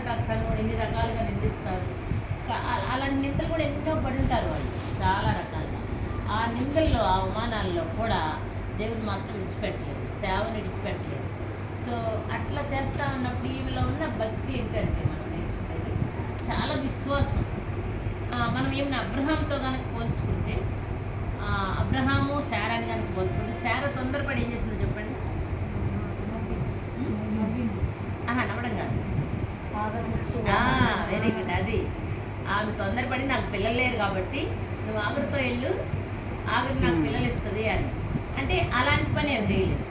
ఏమంటారు సంఘం ఎన్ని రకాలుగా నిందిస్తారు. అలాంటి నిందలు కూడా ఎన్నో పడి ఉంటారు వాళ్ళు చాలా రకాలుగా. ఆ నిందల్లో ఆ అవమానాల్లో కూడా దేవుడు మాత్రం విడిచిపెట్టలేదు, సేవను విడిచిపెట్టలేదు. సో అట్లా చేస్తూ ఉన్నప్పుడు ఈమెలో ఉన్న భక్తి ఏంటంటే మనం నేర్చుకునేది చాలా విశ్వాసం. మనం ఏమైనా అబ్రహాంతో కనుక పోల్చుకుంటే, అబ్రహాము శారాని కనుక పోల్చుకుంటే, శారా తొందరపడి ఏం చేసిందో చెప్పండి. నమ్మడం కాదు, వెరీ గుడ్. అది ఆమె తొందరపడి నాకు పిల్లలు లేరు కాబట్టి నువ్వు ఆగురితో వెళ్ళు, ఆగురు నాకు పిల్లలు ఇస్తుంది అని. అంటే అలాంటి పని ఏం చేయలేదు.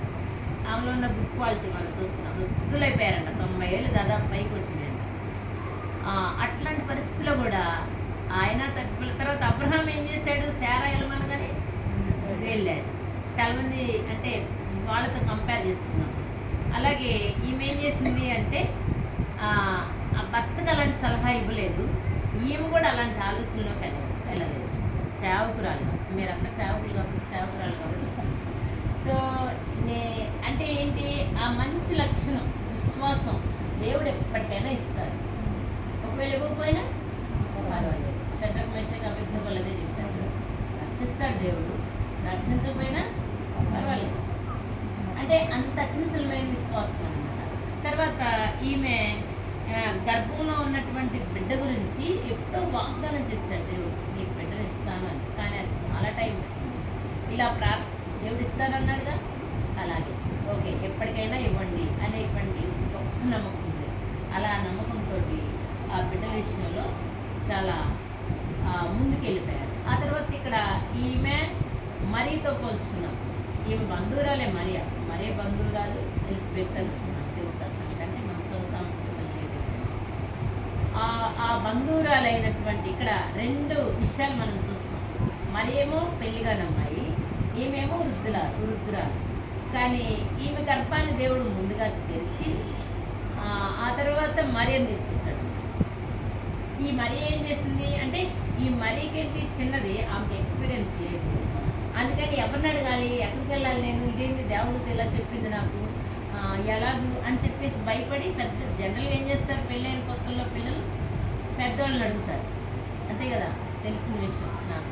ఆమెలో ఉన్న గుడ్ క్వాలిటీ మనం చూస్తున్నాం. వృద్ధులైపోయారంట, 90 ఏళ్ళు దాదాపు పైకి వచ్చినాయంట. అట్లాంటి పరిస్థితిలో కూడా ఆయన తర్వాత అబ్రహాం ఏం చేశాడు, శారా వెళ్ళమనగానే వెళ్ళాడు. చాలామంది అంటే వాళ్ళతో కంపేర్ చేసుకున్నాం. అలాగే ఈమె ఏం చేసింది అంటే ఆ భర్తకు అలాంటి సలహా ఇవ్వలేదు, ఈమె కూడా అలాంటి ఆలోచనలోకి వెళ్ళలేదు. సేవకురాలుగా, మీరంతా సేవకులు కాబట్టి సేవకురాలు కాబట్టి. సో అంటే ఏంటి, ఆ మంచి లక్షణం విశ్వాసం దేవుడు ఎప్పటికైనా ఇస్తాడు. ఒకవేళ ఇవ్వకపోయినా పర్వాలేదు. షడ్రక్ మేషక్ అబేద్నెగోలు అదే చెప్పారు, రక్షిస్తాడు దేవుడు, రక్షించకపోయినా పర్వాలేదు. అంటే అంత అచంచలమైన విశ్వాసం అనమాట. తర్వాత ఈమె గర్భంలో ఉన్నటువంటి బిడ్డ గురించి ఎప్పుడో వాగ్దానం చేశాడు దేవుడు, నీకు బిడ్డను ఇస్తాను అని. కానీ అది చాలా టైం పెట్టింది. ఇలా దేవుడు ఇస్తానన్నాడుగా, అలాగే ఓకే ఎప్పటికైనా ఇవ్వండి అనేటువంటి గొప్ప నమ్మకం ఉంది. అలా నమ్మకంతో ఆ బిడ్డల విషయంలో చాలా ముందుకెళ్ళిపోయారు. ఆ తర్వాత ఇక్కడ ఈమె మరియతో పోల్చుకున్నాం. ఈమె బంధువురాలే మరే బంధువురాలు ఎలిజబెత్ అని మనకు తెలుసు. అసలు అంటే మనం చదువుతాం. ఆ బంధువురాలైనటువంటి ఇక్కడ 2 విషయాలు మనం చూస్తాం. మరేమో పెళ్లిగాని అమ్మాయి, ఈమెమో వృద్ధురాలు. కానీ ఈమె గర్భాన్ని దేవుడు ముందుగా తెరిచి ఆ తర్వాత మరియని తీసుకొచ్చాడు. ఈ మరి ఏం చేసింది అంటే, ఈ మరీకేంటి చిన్నది, ఆమెకి ఎక్స్పీరియన్స్ లేదు. అందుకని ఎవరిని అడగాలి, ఎక్కడికి వెళ్ళాలి, నేను ఇదేంటి దేవదూత ఇలా చెప్పింది నాకు ఎలాగూ అని చెప్పేసి భయపడి జనరల్గా ఏం చేస్తారు, పెళ్ళైన కొత్తల్లో పిల్లలు పెద్దవాళ్ళని అడుగుతారు, అంతే కదా, తెలిసిన విషయం నాకు.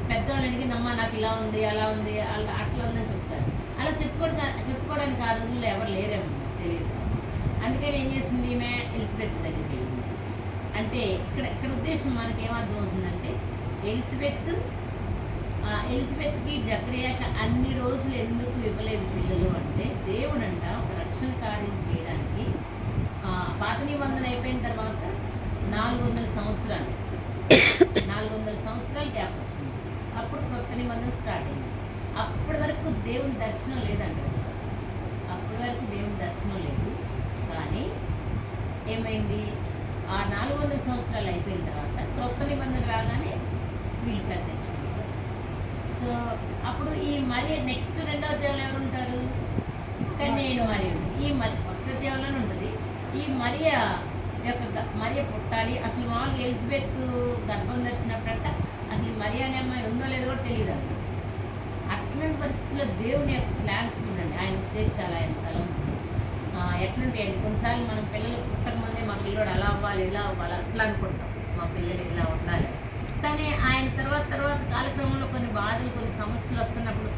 పెద్దవాళ్ళని అడిగి నమ్మ నాకు ఇలా ఉంది అలా ఉంది అట్లా ఉందని చెప్తారు. అలా చెప్పుకోవడానికి ఆ రోజుల్లో ఎవరు లేరేమో తెలియదు. అందుకని ఏం చేసింది, ఈమె ఎలిజబెత్ దగ్గరికి వెళ్ళింది. అంటే ఇక్కడ ఉద్దేశం మనకి ఏమర్థం అవుతుందంటే, ఎలిజబెత్కి జకర్యాకి అన్ని రోజులు ఎందుకు ఇవ్వలేదు పిల్లలు అంటే, దేవుడంట ఒక రక్షణ కార్యం చేయడానికి పాత నిబంధన అయిపోయిన తర్వాత 400 సంవత్సరాలు గ్యాప్ వచ్చింది. అప్పుడు కొత్త నిబంధన స్టార్ట్ అయింది. అప్పటి వరకు దేవుని దర్శనం లేదంట అసలు. అప్పటి వరకు దేవుని దర్శనం లేదు. కానీ ఏమైంది, ఆ 400 సంవత్సరాలు అయిపోయిన తర్వాత క్రొత్త నిబంధన రాగానే వీళ్ళు ప్రత్యక్షం. సో అప్పుడు ఈ మరి నెక్స్ట్ 2వ అధ్యాయంలో ఎవరు ఉంటారు, కన్యైన మరియ. ఈ ఫస్ట్ అధ్యాయంలోనే ఉంటుంది. ఈ మరియ పుట్టాలి. అసలు మామూలుగా ఎలిజబెత్ గర్భం ధరిచినప్పుడంట అసలు మరియ అనే అమ్మాయి ఉందో లేదో కూడా తెలియదు అంట. అట్లాంటి పరిస్థితుల్లో దేవుని యొక్క ప్లాన్స్ చూడండి, ఆయన ఉద్దేశాలు, ఆయన తలంపు ఎట్లుంటాయండి. కొన్నిసార్లు మనం పిల్లలు పుట్టకముందే మా పిల్లడు అలా అవ్వాలి ఇలా అవ్వాలి అట్లా అనుకుంటాం, మా పిల్లలు ఇలా ఉండాలి. కానీ ఆయన తర్వాత కాలక్రమంలో కొన్ని బాధలు, కొన్ని సమస్యలు వస్తున్నప్పుడు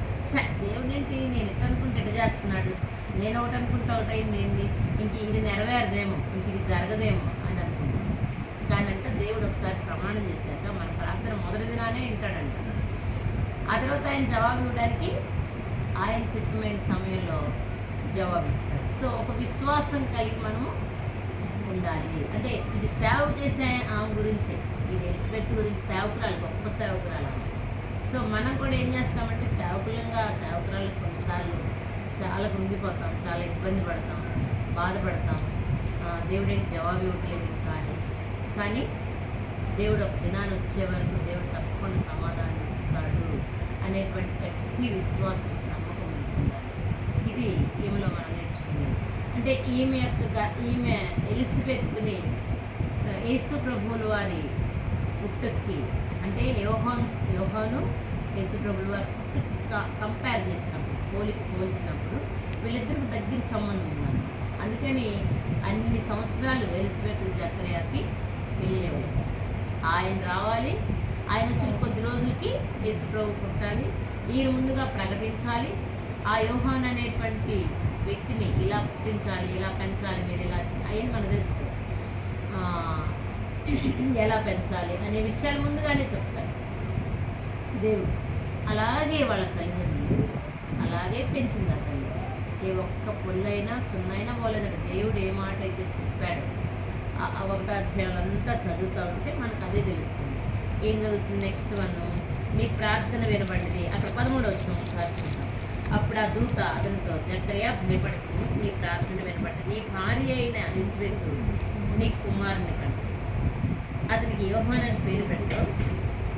దేవుడు ఏంటి నేను ఎట్లా అనుకుంటే ఎట్లా చేస్తున్నాడు, నేను ఒకటి అనుకుంటే ఒకటి అయింది ఏంది, ఇంక ఇది నెరవేరదేమో, ఇంక ఇది జరగదేమో అని అనుకుంటాం. కానీ అంటే దేవుడు ఒకసారి ప్రమాణం చేశాక మన ప్రార్థన మొదటి దినానే వింటాడంట. ఆ తర్వాత ఆయన జవాబు ఇవ్వడానికి ఆయన చిత్తమైన సమయంలో జవాబిస్తాడు. సో ఒక విశ్వాసం కలిగి మనము ఉండాలి. అంటే ఇది సేవ చేసే ఆమె గురించే, ఇది ఎలిజబెత్ గురించి, సేవకురాలు, గొప్ప సేవకురాలు. సో మనం కూడా ఏం చేస్తామంటే సేవకురాలు కొన్నిసార్లు చాలా కృంగిపోతాం, చాలా ఇబ్బంది పడతాం, బాధపడతాం. దేవుడు ఏంటి జవాబు ఇవ్వట్లేదు కానీ దేవుడు ఒక దినాన్ని వచ్చే వరకు దేవుడు తప్పకుండా సమాధానం ఇస్తాడు అనేటువంటి గట్టి విశ్వాసం, నమ్మకం ఉండాలి. ఇది ఈమెలో మనం నేర్చుకునేది. అంటే ఈమె ఎలిజబెత్ని యేసు ప్రభువుల వారి పుట్టుకి, అంటే యోహాను యేసు ప్రభువుల వారి పుట్టుకి కంపేర్ చేసినప్పుడు, పోల్చినప్పుడు వీళ్ళిద్దరికి దగ్గర సంబంధం ఉన్నది. అందుకని అన్ని సంవత్సరాలు ఎలిజబెత్ జకర్యాకి వెళ్ళేవాడు. ఆయన రావాలి, ఆయన వచ్చిన కొద్ది రోజులకి యేసు ప్రభు పుట్టాలి, ఈయన ముందుగా ప్రకటించాలి, ఆ యోహాన్ అనేటువంటి వ్యక్తిని ఇలా పుట్టించాలి, ఇలా పెంచాలి, మీరు ఇలా ఆయన మనకు తెలుసు ఎలా పెంచాలి అనే విషయాలు ముందుగానే చెప్తాడు దేవుడు. అలాగే వాళ్ళ తల్లిదండ్రులు అలాగే పెంచింది ఆ తల్లి. ఏ ఒక్క పుల్లైనా సున్నైనా పోలేదట. దేవుడు ఏ మాట అయితే చెప్పాడు ఒకటో అధ్యాయాలంతా చదువుతూ ఉంటే మనకు అదే తెలుస్తుంది. ఏం చదువుతుంది నెక్స్ట్ వన్, నీ ప్రార్థన వినబడింది. అక్కడ 13వ వచనం ఒకసారి చూద్దాం. అప్పుడు ఆ దూత అతనితో, జకర్యా భయపడకు, నీ ప్రార్థన వినబడింది, నీ భార్య అయిన ఎలిజబెత్ నీ కుమారుని కంటే అతనికి యోహాన్ అని పేరు పెట్టావు.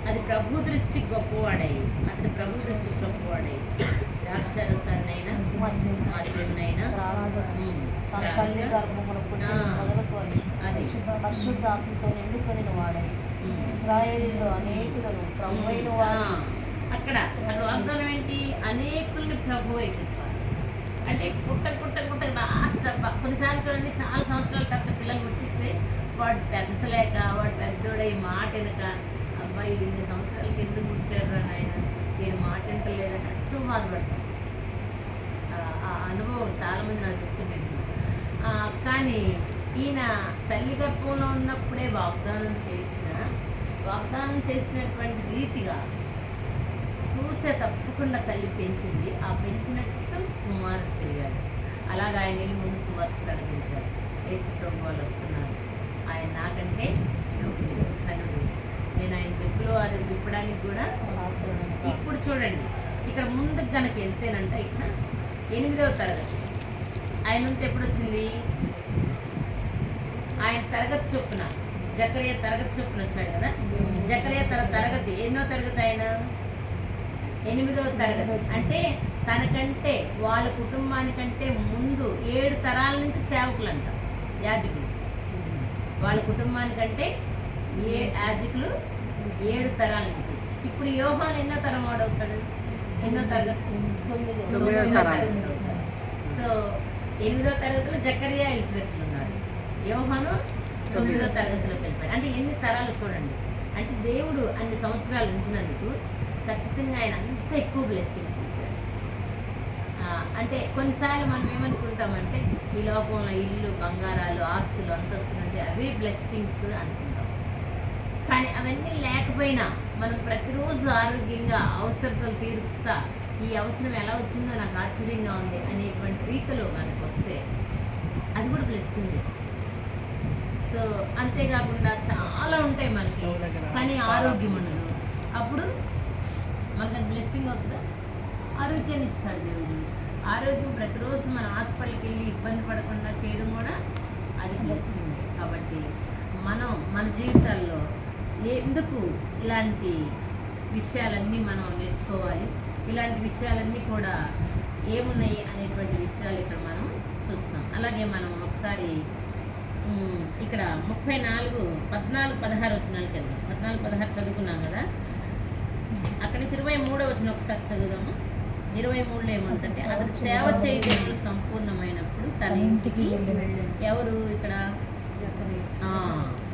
అది ప్రభు దృష్టికి గొప్పవాడై, అతని ప్రభు దృష్టికి గొప్పవాడై ద్రాక్షరసాన్నైనా మద్యన్నైనా తల్లి గర్భమును మొదలుకొని అది పరిశుద్ధాత్మతో నిండుకొని వాడై ఇశ్రాయేలీలో అనేకులను ప్రభు అయిన వాడు. అక్కడ వాగ్దానం ఏంటి? అనేకుల్ని ప్రభు అయి చెప్పాలి. అంటే పుట్ట లాస్ట్ కొన్నిసార్లు చూడండి, చాలా సంవత్సరాల తర్వాత పిల్లలు పుట్టిస్తే వాడు పెంచలేక, వాడు పెద్దోడ ఈ మాట వెనక, అబ్బాయి ఇన్ని సంవత్సరాలకి ఎందుకు పుట్టాడు అని ఆయన ఈయన మాట వింటలేదని ఎంతో బాధపడతాం. ఆ అనుభవం చాలామంది నాకు చెప్తుండే. కానీ ఈయన తల్లి గర్భంలో ఉన్నప్పుడే వాగ్దానం చేసినటువంటి రీతిగా తప్పకుండా తల్లి పెంచింది. ఆ పెంచినట్టు కుమారుడు పెరిగాడు. అలాగా ఆయన వెళ్ళి ముందు సువార్త ప్రకటించాడు. యేసు ప్రభు వాళ్ళు వస్తున్నారు, ఆయన నాకంటే ధనుడు, నేను ఆయన చెప్పులు వారు తిప్పడానికి కూడా. ఇప్పుడు చూడండి, ఇక్కడ ముందుకు కనుక వెళ్తేనంట, ఇక్కడ 8వ తరగతి ఆయన ఉంటే ఎప్పుడు వచ్చింది? ఆయన తరగతి చొప్పున, జకర్యా తరగతి చొప్పున వచ్చాడు కదా. జకర్యా తన తరగతి ఎన్నో తరగతి? ఆయన 8వ తరగతి. అంటే తనకంటే వాళ్ళ కుటుంబానికంటే ముందు 7 తరాల నుంచి సేవకులు అంట, యాజకులు. వాళ్ళ కుటుంబానికంటే యాజకులు 7 తరాల నుంచి. ఇప్పుడు యోహాన్ ఎన్నో తరం వాడవుతాడు? ఎన్నో తరగతి? 9వ తరగతి అవుతాడు. సో 8వ తరగతిలో జకర్యా ఎలిజబెత్లు ఉన్నారు, యోహాను 9వ తరగతిలోకి వెళ్ళిపోయాడు. అంటే ఎన్ని తరాలు చూడండి. అంటే దేవుడు అన్ని సంవత్సరాలు ఉంచినందుకు ఖచ్చితంగా ఆయన అంత ఎక్కువ బ్లెస్సింగ్స్ ఇచ్చాడు. అంటే కొన్నిసార్లు మనం ఏమనుకుంటామంటే ఈ లోకంలో ఇల్లు, బంగారాలు, ఆస్తులు, అంతస్తులు అంటే అవే బ్లెస్సింగ్స్ అనుకుంటాం. కానీ అవన్నీ లేకపోయినా మనం ప్రతిరోజు ఆరోగ్యంగా అవసరతలు తీరుస్తా, ఈ అవసరం ఎలా వచ్చిందో నాకు ఆశ్చర్యంగా ఉంది అనేటువంటి రీతిలో కనుక వస్తే అది కూడా బ్లెస్సింగ్. సో అంతేకాకుండా చాలా ఉంటాయి మనకి, కానీ ఆరోగ్యం ఉండదు. అప్పుడు మనకు అది బ్లెస్సింగ్ అవుతుందా? ఆరోగ్యాన్ని ఇస్తాడు దేవుడు. ఆరోగ్యం ప్రతిరోజు మన హాస్పిటల్కి వెళ్ళి ఇబ్బంది పడకుండా చేయడం కూడా అది బ్లెస్సింగ్. కాబట్టి మనం మన జీవితాల్లో ఎందుకు ఇలాంటి విషయాలన్నీ మనం నేర్చుకోవాలి, ఇలాంటి విషయాలన్నీ కూడా ఏమున్నాయి అనేటువంటి విషయాలు ఇక్కడ మనం చూస్తున్నాం. అలాగే మనం ఒకసారి ఇక్కడ 34, 14, 16 వచనాలకి వెళ్దాం. 14, 16 చదువుకున్నాం కదా. అక్కడి నుంచి 23వ వచనం ఒకసారి చదువుదాము. 23లో ఏమంటే, అతను సేవ చేయడం సంపూర్ణమైనప్పుడు తన ఇంటికి ఎవరు? ఇక్కడ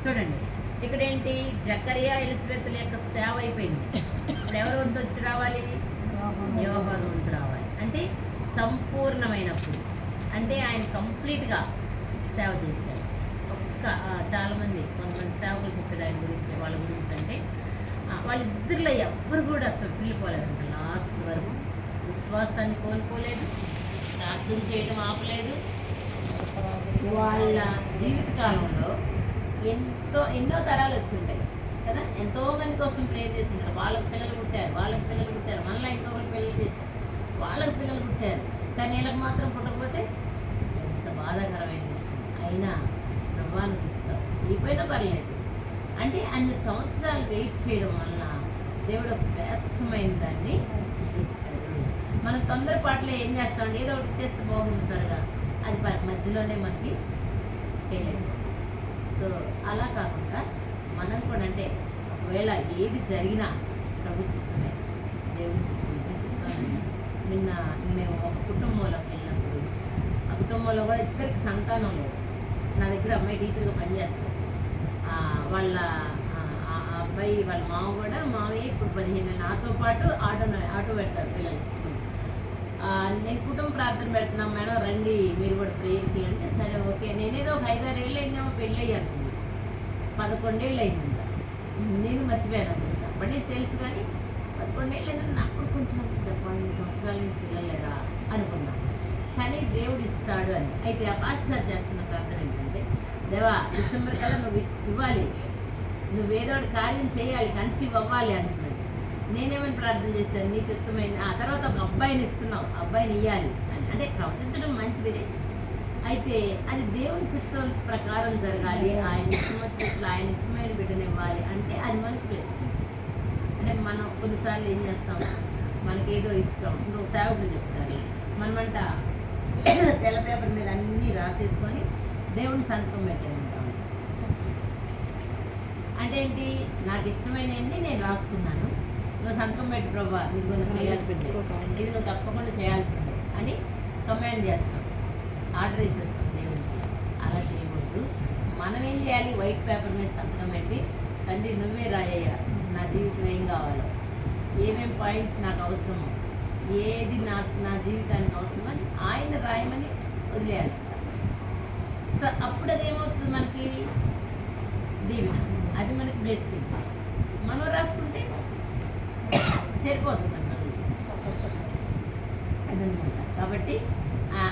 చూడండి, ఇక్కడ ఏంటి? జకర్యా ఎలిజబెత్ల యొక్క సేవ అయిపోయింది. ఇప్పుడు ఎవరు వంతు వచ్చి రావాలి? యోహాను వంతు రావాలి. అంటే సంపూర్ణమైనప్పుడు, అంటే ఆయన కంప్లీట్గా సేవ చేశారు. చాలామంది కొంతమంది సేవకులు చెప్పారు ఆయన గురించి, వాళ్ళ గురించి. అంటే వాళ్ళిద్దరిలో ఎవ్వరు కూడా తప్పిపోలేదంట. లాస్ట్ వరకు విశ్వాసాన్ని కోల్పోలేదు, ప్రార్థన చేయడం ఆపలేదు. వాళ్ళ జీవితకాలంలో ఎన్నో తరాలు వచ్చి ఉంటాయి కదా. ఎంతో మంది కోసం ప్రేర్ చేసి ఉంటారు. వాళ్ళకి పిల్లలు పుట్టారు, మళ్ళీ ఇంకొకరికి పిల్లలు చేశారు, వాళ్ళకి పిల్లలు పుట్టారు. కానీ వీళ్ళకి మాత్రం పుట్టకపోతే ఎంత బాధాకరమైన విషయం. అయినా ప్రభానికి ఇస్తాం, అయిపోయినా పర్లేదు. అంటే అన్ని సంవత్సరాలు వెయిట్ చేయడం వలన దేవుడు ఒక శ్రేష్టమైన దాన్ని ఇచ్చాడు. మనం తొందరపాటులో ఏం చేస్తామంటే ఏదో ఒకటి ఇచ్చేస్తే బాగుంటుందిగా, అది మధ్యలోనే మనకి ఫెయిల్ అయిపోతుంది. సో అలా కాకుండా మనం కూడా, అంటే ఒకవేళ ఏది జరిగినా ప్రభు చిత్తమే, దేవుని చిత్తం చెప్తాను. నిన్న మేము ఒక కుటుంబంలోకి వెళ్ళినప్పుడు కుటుంబంలో కూడా ఇద్దరికి సంతానం లేదు. నా దగ్గర అమ్మాయి టీచర్గా పనిచేస్తుంది. వాళ్ళ అబ్బాయి వాళ్ళ మావయ్య ఇప్పుడు 15 నాతో పాటు ఆటో పెడతారు పిల్లలకి స్కూల్. నేను కుటుంబ ప్రార్థన పెడుతున్నాం మేడం, రండి మీరు కూడా ప్రేయర్కి అంటే, సరే ఓకే. నేనేదో ఒక 5-6 ఏళ్ళు అయిందేమో పెళ్ళి అయ్యి అనుకున్నాను. 11 ఏళ్ళు అయిందంట. నేను మర్చిపోయాను అనుకుంటా. అప్పటి నుంచి తెలుసు కానీ 11 ఏళ్ళు అయిందంటే అప్పుడు కొంచెం 12 సంవత్సరాల నుంచి పిల్లలు లేరా అనుకున్నా. కానీ దేవుడు ఇస్తాడు అని. అయితే ఆ పాస్టర్ గారు చేస్తున్న ప్రార్థన ఏంటంటే, దేవా డిసెంబర్ కల్లా నువ్వు ఇవ్వాలి, నువ్వేదో ఒకటి కార్యం చేయాలి, కన్సీవ్ అవ్వాలి అంటున్నాను. నేనేమని ప్రార్థన చేశాను, నీ చిత్తమైన ఆ తర్వాత ఒక అబ్బాయిని ఇస్తున్నావు, అబ్బాయిని ఇవ్వాలి అని. అంటే ప్రవచించడం మంచిది, అయితే అది దేవుని చిత్తం ప్రకారం జరగాలి, ఆయన ఇష్టం వచ్చినట్లు ఆయన ఇష్టమైన బిడ్డను ఇవ్వాలి అంటే అది మనకు ప్లస్. అంటే మనం కొన్నిసార్లు ఏం చేస్తాం, మనకేదో ఇష్టం, ఇంకొక సేవకుడు చెప్తారు, మనమంట తెల్ల పేపర్ మీద అన్నీ రాసేసుకొని దేవుని సంతకం పెట్టేమంటాం. అంటే ఏంటి, నాకు ఇష్టమైనవన్నీ నేను రాసుకున్నాను, నువ్వు సంతకం పెట్టి ప్రభా, నీకు నువ్వు చేయాల్సిందే, ఇది నువ్వు తప్పకుండా చేయాల్సిందే అని కమాండ్ చేస్తాం, ఆర్డర్ వేసేస్తాం దేవుడికి. అలా చేయకూడదు. మనం ఏం చేయాలి, వైట్ పేపర్ మీద సంతకం పెట్టి, తండ్రి నువ్వే రాయ్యా నా జీవితం ఏం కావాలో, ఏమేం పాయింట్స్ నాకు అవసరమో, ఏది నా జీవితానికి అవసరమో అని ఆయన రాయమని వదిలేయాలి. సో అప్పుడు అది ఏమవుతుంది, మనకి దీవెన, అది మనకి బ్లెస్సింగ్. మనం రాసుకుంటే సరిపోతుంది మనకి అదనమాట. కాబట్టి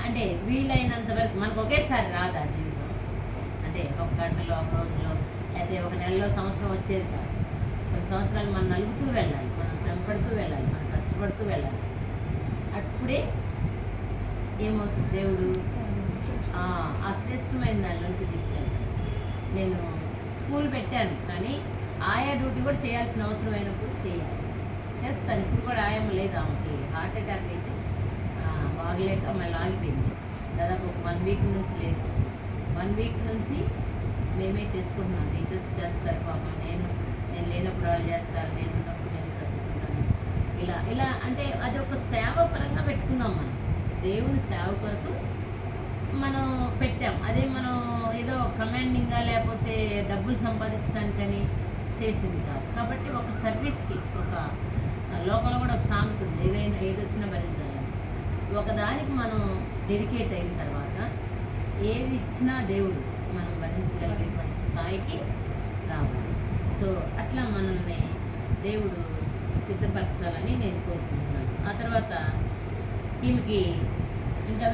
అంటే వీలైనంత వరకు మనకు ఒకేసారి రాదు ఆ జీవితం. అంటే ఒక గంటలో, ఒక రోజులో, లేకపోతే ఒక నెలలో, సంవత్సరం వచ్చేది కాదు. కొన్ని సంవత్సరాలు మనం నలుగుతూ వెళ్ళాలి, మనం శ్రమపడుతూ వెళ్ళాలి, మనం కష్టపడుతూ వెళ్ళాలి. అప్పుడే ఏమవుతుంది, దేవుడు ఆ శ్రేష్టమైన దానిలోకి తీసుకెళ్తాను. నేను స్కూల్ పెట్టాను, కానీ ఆయా డ్యూటీ కూడా చేయాల్సిన అవసరం అయినప్పుడు చేస్తాను. ఇప్పుడు కూడా ఆయామ లేదు, ఆమెకి హార్ట్ అటాక్ అయితే బాగలేక మళ్ళీ ఆగిపోయింది. దాదాపు ఒక 1 వీక్ నుంచి లేదు. 1 వీక్ నుంచి మేమే చేసుకుంటున్నాం. టీచర్స్ చేస్తారు పాపం, నేను లేనప్పుడు వాళ్ళు చేస్తారు, నేను ఉన్నప్పుడు నేను సర్దుకుంటాను. ఇలా అంటే అది ఒక సేవ పరంగా పెట్టుకున్నాం. మనం దేవుని సేవ కొరకు మనం పెట్టాం. అదే మనం ఏదో కమాండింగ్గా లేకపోతే డబ్బులు సంపాదించడానికని చేసింది కాదు. కాబట్టి ఒక సర్వీస్కి, ఒక లోకంలో కూడా ఒక సామెత ఉంది, ఏది వచ్చినా భరించాలని. ఒకదానికి మనం డెడికేట్ అయిన తర్వాత ఏది ఇచ్చినా దేవుడు మనం భరించగలిగేటువంటి స్థాయికి రావాలి. సో అట్లా మనల్ని దేవుడు సిద్ధపరచాలని నేను కోరుకుంటున్నాను. ఆ తర్వాత ఈమెకి ఇంకా